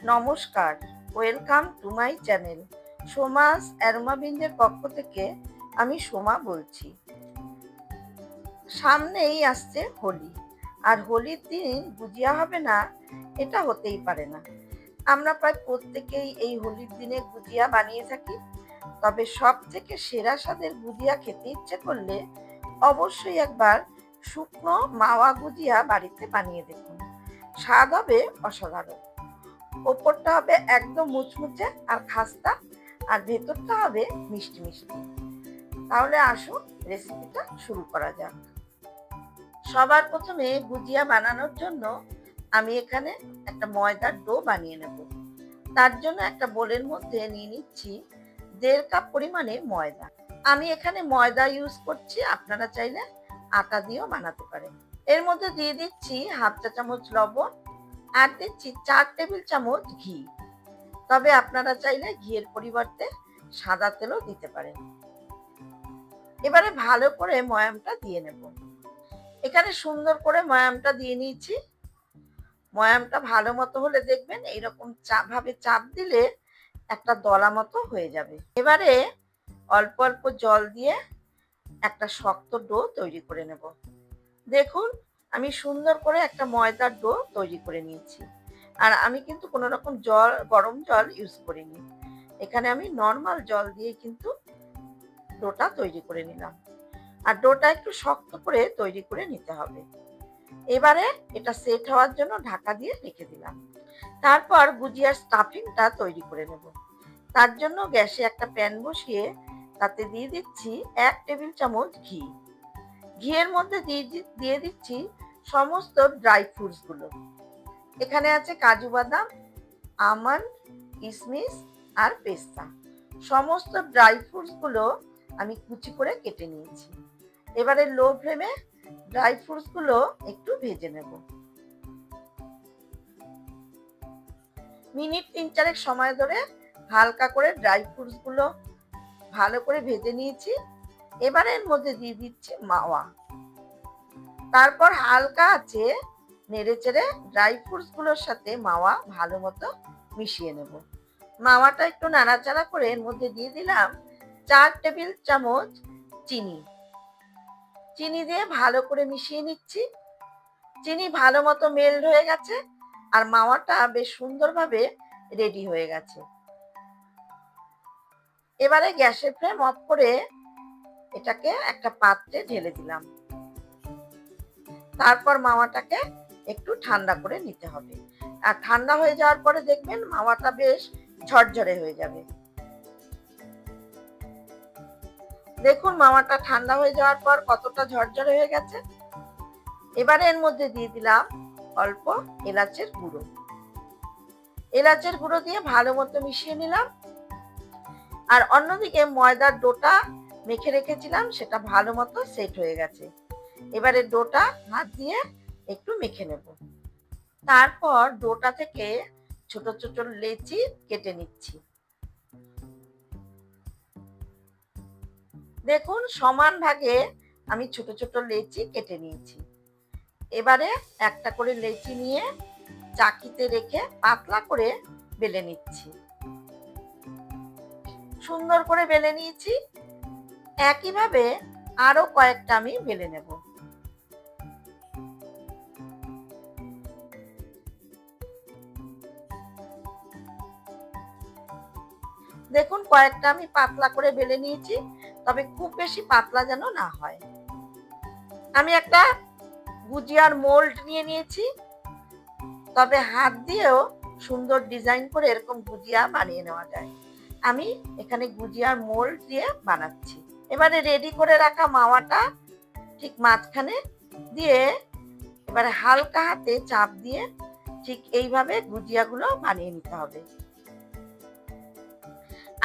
নমস্কার, welcome to my channel. সোমাস অ্যারোমাবিন্দের পক্ষ থেকে আমি সোমা বলছি। সামনেই আসছে হোলি, আর হোলির দিন গুজিয়া হবে না এটা হতেই পারে না। আমরা প্রায় প্রত্যেকেই এই হোলির দিনে গুজিয়া বানিয়ে থাকি। তবে সব থেকে সেরা স্বাদের গুজিয়া খেতে ইচ্ছে করলে অবশ্যই একবার শুকনো মাওয়া গুজিয়া বাড়িতে বানিয়ে দেখুন। স্বাদ হবে অসাধারণ। ওপরটা হবে একদম মুচমুচে আর খাস্তা, আর ভেতরটা হবে মিষ্টি মিষ্টি। তাহলে আসুন রেসিপিটা শুরু করা যাক। সবার প্রথমে গুজিয়া বানানোর জন্য আমি এখানে একটা ময়দার ডো বানিয়ে নেব। তার জন্য একটা বোলের মধ্যে নিয়ে নিচ্ছি 1.5 কাপ পরিমাণে ময়দা। আমি এখানে ময়দা ইউজ করছি, আপনারা চাইলে আটা দিয়েও বানাতে পারেন। এর মধ্যে দিয়ে দিচ্ছি 1/2 চা চামচ লবণ, আর দিচ্ছি 4 টেবিল চামচ ঘি। তবে আপনারা চাইলে ঘিয়ের পরিবর্তে সাদা তেলও দিতে পারেন। এবারে ভালো করে ময়ামটা দিয়ে নেব। এখানে সুন্দর করে ময়ামটা দিয়ে নিয়েছি। ময়ামটা ভালো মতো হলে দেখবেন এইরকম ভাবে চাপ দিলে একটা দলা মতো হয়ে যাবে। এবারে অল্প অল্প জল দিয়ে একটা শক্ত ডো তৈরি করে নেব। দেখুন, আমি সুন্দর করে একটা ময়দার ডো তৈরি করে নিয়েছি। আর আমি কিন্তু কোনো রকম গরম জল ইউজ করিনি। এখানে আমি নর্মাল জল দিয়ে কিন্তু ডোটা তৈরি করে নিলাম। আর ডোটা একটু শক্ত করে তৈরি করে নিতে হবে। এবারে এটা সেট হওয়ার জন্য ঢাকা দিয়ে রেখে দিলাম। তারপর গুজিয়ার স্টাফিংটা তৈরি করে নেব। তার জন্য গ্যাসে একটা প্যান বসিয়ে তাতে দিয়ে দিচ্ছি 1 টেবিল চামচ ঘি। ঘিয়ের মধ্যে দিয়ে দিচ্ছি সমস্ত ড্রাই ফ্রুটস গুলো। এখানে আছে কাজু বাদাম, আমন্ড, কিশমিশ আর পেস্তা। সমস্ত ড্রাই ফ্রুটস গুলো আমি কুচি করে কেটে নিয়েছি। এবারে লো ফ্লেমে ড্রাই ফ্রুটস গুলো একটু ভেজে নেব। মিনিট 3-4 সময় ধরে হালকা করে ড্রাই ফ্রুটস গুলো ভালো করে ভেজে নিয়েছি। এবারে এর মধ্যে দিয়ে দিচ্ছি মাওয়া। তারপর হালকা আছে নেড়ে চেড়ে ড্রাই ফ্রুটস গুলোর সাথে মাওয়া ভালো মতো মিশিয়ে নেব। মাওয়াটা একটু নাড়াচাড়া করে এর মধ্যে দিয়ে দিলাম 4 টেবিল চামচ চিনি। চিনি দিয়ে ভালো করে মিশিয়ে নিচ্ছি। চিনি ভালো মতো মেল্ট হয়ে গেছে, আর মাওয়াটা বেশ সুন্দরভাবে রেডি হয়ে গেছে। এবারে গ্যাসের ফ্লেম অফ করে এটাকে একটা পাত্রে ঢেলে দিলাম। তারপর মাওয়াটাকে একটু ঠান্ডা করে নিতে হবে। আর ঠান্ডা হয়ে যাওয়ার পরে দেখবেন মাওয়াটা বেশ ঝরঝরে হয়ে যাবে। দেখুন মাওয়াটা ঠান্ডা হয়ে যাওয়ার পর কতটা ঝরঝরে হয়ে গেছে। এবারে এর মধ্যে দিয়ে দিলাম অল্প এলাচের গুঁড়ো। এলাচের গুঁড়ো দিয়ে ভালো মতো মিশিয়ে নিলাম। আর অন্যদিকে ময়দার ডোটা মেখে রেখেছিলাম, সেটা ভালো মতো সেট হয়ে গেছে। এবারে ডোটা হাত দিয়ে একটু মেখে নেব। তারপর ডোটা থেকে ছোট ছোট লেচি কেটে নিচ্ছি। দেখুন সমান ভাগে আমি ছোট ছোট লেচি কেটে নিয়েছি। এবারে একটা করে লেচি নিয়ে চাকিতে রেখে পাতলা করে বেলে নিচ্ছি। সুন্দর করে বেলে নিয়েছি। একইভাবে আরো কয়েকটা আমি বেলে নেব। দেখুন কয়েকটা আমি পাতলা করে বেলে নিয়েছি, তবে খুব বেশি পাতলা যেন না হয়। আমি একটা গুজিয়ার মোল্ড নিয়ে নিয়েছি। তবে হাত দিয়েও সুন্দর ডিজাইন করে এরকম গুজিয়া বানিয়ে নেওয়া যায়। আমি এখানে গুজিয়ার মোল্ড দিয়ে বানাচ্ছি। এবারে রেডি করে রাখা মাওয়াটা ঠিক মাঝখানে দিয়ে এবারে হালকা হাতে চাপ দিয়ে ঠিক এইভাবে গুজিয়াগুলো বানিয়ে নিতে হবে।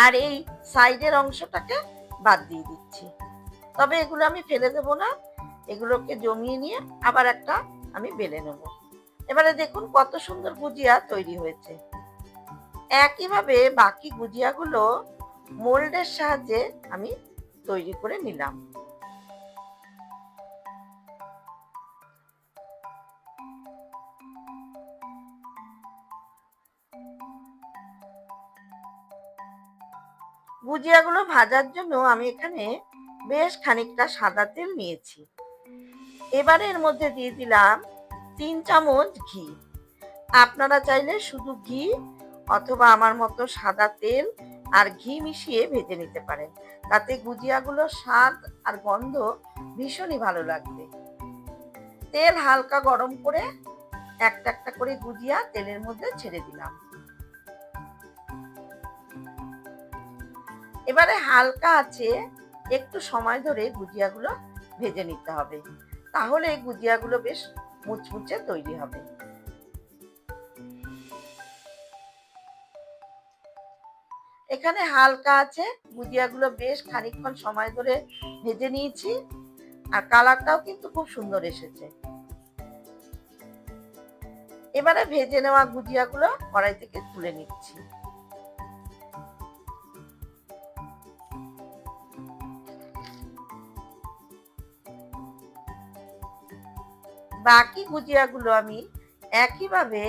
আর এই সাইডের অংশটাকে বাদ দিয়ে দিচ্ছি। তবে এগুলো আমি ফেলে দেব না, এগুলোকে জমিয়ে নিয়ে আবার একটা আমি বেলে নেব। এবারে দেখুন কত সুন্দর গুজিয়া তৈরি হয়েছে। একইভাবে বাকি গুজিয়াগুলো মোল্ডের সাহায্যে আমি তৈরি করে নিলাম। গুজিয়াগুলো ভাজার জন্য আমি এখানে বেশ খানিকটা সাদা তেল নিয়েছি। এবারে এর মধ্যে দিয়ে দিলাম 3 চামচ ঘি। আপনারা চাইলে শুধু ঘি অথবা আমার মতো সাদা তেল আর ঘি মিশিয়ে ভেজে নিতে পারেন। তাতে গুজিয়াগুলোর স্বাদ আর গন্ধ ভীষণই ভালো লাগবে। তেল হালকা গরম করে একটা একটা করে গুজিয়া তেলের মধ্যে ছেড়ে দিলাম। এবারে হালকা আছে একটু সময় ধরে গুজিয়াগুলো ভেজে নিতে হবে, তাহলে গুজিয়াগুলো বেশ মুচমুচে তৈরি হবে। এখানে হালকা আছে গুজিয়াগুলো বেশ খানিকক্ষণ সময় ধরে ভেজে নিয়েছি, আর কালারটাও কিন্তু খুব সুন্দর এসেছে। এবারে ভেজে নেওয়া গুজিয়াগুলো কড়াই থেকে তুলে নিচ্ছি। বাকি গুজিয়াগুলো আমি একইভাবে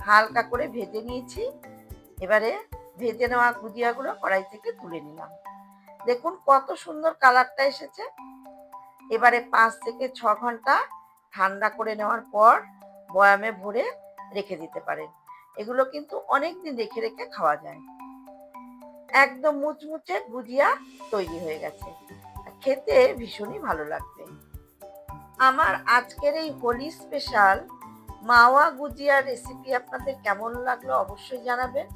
হালকা করে ভেজে নিয়েছি। এবারে ভেজে নেওয়া গুজিয়াগুলো কড়াই থেকে তুলে নিলাম। দেখুন কত সুন্দর কালারটা এসেছে। এবারে 5 থেকে 6 ঘন্টা ঠান্ডা করে নেওয়ার পর বয়ামে ভরে রেখে দিতে পারেন। এগুলো কিন্তু অনেকদিন রেখে রেখে খাওয়া যায়। একদম মুচমুচে গুজিয়া তৈরি হয়ে গেছে, খেতে ভীষণই ভালো লাগবে। আমার আজকের এই হোলি স্পেশাল মাওয়া গুজিয়া রেসিপি আপনাদের কেমন লাগলো অবশ্যই জানাবেন।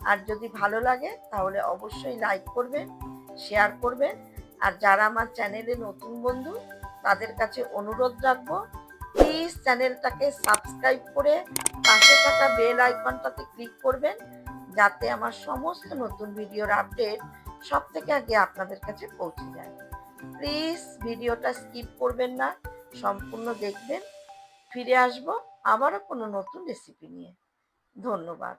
আর যদি ভালো লাগে তাহলে অবশ্যই লাইক করবেন, শেয়ার করবেন। আর যারা আমার চ্যানেলে নতুন বন্ধু তাদের কাছে অনুরোধ রাখবো, প্লিজ চ্যানেলটাকে সাবস্ক্রাইব করে পাশে থাকা বেল আইকনটাতে ক্লিক করবেন, যাতে আমার সমস্ত নতুন ভিডিওর আপডেট সব থেকে আগে আপনাদের কাছে পৌঁছে যায়। প্লিজ ভিডিওটা স্কিপ করবেন না, সম্পূর্ণ দেখবেন। ফিরে আসবো আবারও কোনো নতুন রেসিপি নিয়ে। ধন্যবাদ।